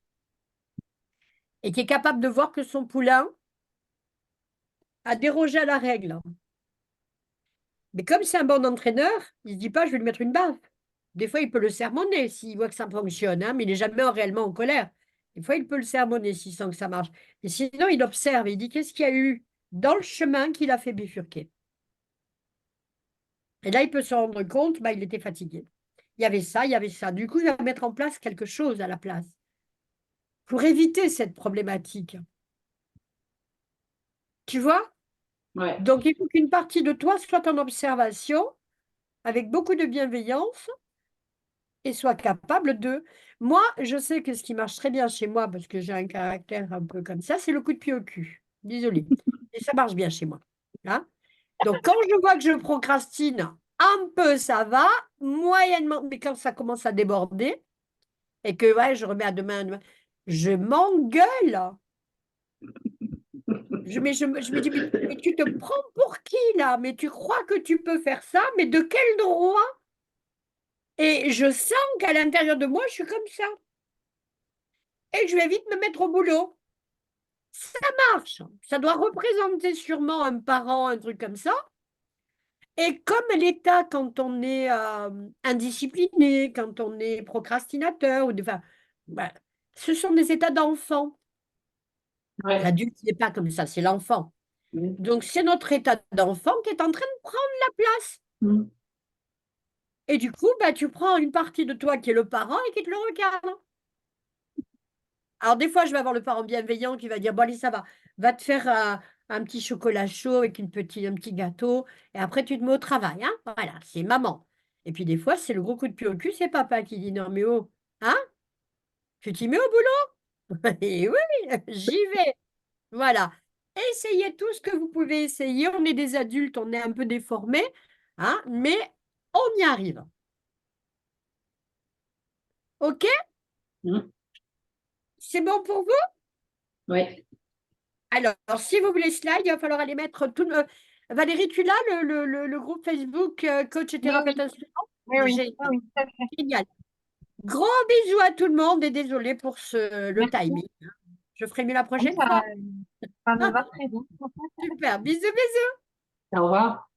et qui est capable de voir que son poulain a dérogé à la règle. Mais comme c'est un bon entraîneur, il ne se dit pas je vais lui mettre une baffe. Des fois, il peut le sermonner s'il voit que ça fonctionne, hein, mais il n'est jamais réellement en colère. Des fois, il peut le sermonner s'il sent que ça marche. Et sinon, il observe et il dit qu'est-ce qu'il y a eu dans le chemin qui l'a fait bifurquer. Et là, il peut se rendre compte, bah, il était fatigué. Il y avait ça, il y avait ça. Du coup, il va mettre en place quelque chose à la place pour éviter cette problématique. Tu vois? Ouais. Donc, il faut qu'une partie de toi soit en observation avec beaucoup de bienveillance et soit capable de... Moi, je sais que ce qui marche très bien chez moi, parce que j'ai un caractère un peu comme ça, c'est le coup de pied au cul. Désolée. Et ça marche bien chez moi. Hein. Donc, quand je vois que je procrastine, un peu ça va, moyennement, mais quand ça commence à déborder, et que ouais, je remets à demain, je m'engueule. Je me dis, mais tu te prends pour qui là? Mais tu crois que tu peux faire ça? Mais de quel droit? Et je sens qu'à l'intérieur de moi, je suis comme ça. Et je vais vite me mettre au boulot. Ça marche. Ça doit représenter sûrement un parent, un truc comme ça. Et comme l'État, quand on est indiscipliné, quand on est procrastinateur, enfin, bah, ce sont des états d'enfant. Ouais. L'adulte n'est pas comme ça, c'est l'enfant. Mm. Donc, c'est notre état d'enfant qui est en train de prendre la place. Mm. Et du coup, bah, tu prends une partie de toi qui est le parent et qui te le regarde. Alors, des fois, je vais avoir le parent bienveillant qui va dire, bon, allez, ça va te faire un petit chocolat chaud avec un petit gâteau. Et après, tu te mets au travail. Hein voilà, c'est maman. Et puis, des fois, c'est le gros coup de pied au cul, c'est papa qui dit, non, mais oh, hein, tu t'y mets au boulot? Et oui, j'y vais. Voilà. Essayez tout ce que vous pouvez essayer. On est des adultes, on est un peu déformés, hein, mais on y arrive. OK? Mhm. C'est bon pour vous? Ouais. Alors, si vous voulez slide, il va falloir aller mettre tout le... Valérie, tu l'as, le groupe Facebook Coach et Oui, oui, thérapeute inspirant? oui, oui, Génial. oui, oui, tout à fait. Génial. Gros bisous à tout le monde et désolé pour le Merci. timing. Je ferai mieux la Oui, prochaine fois. ça me va très bien. Super. Bisous, bisous. Au revoir.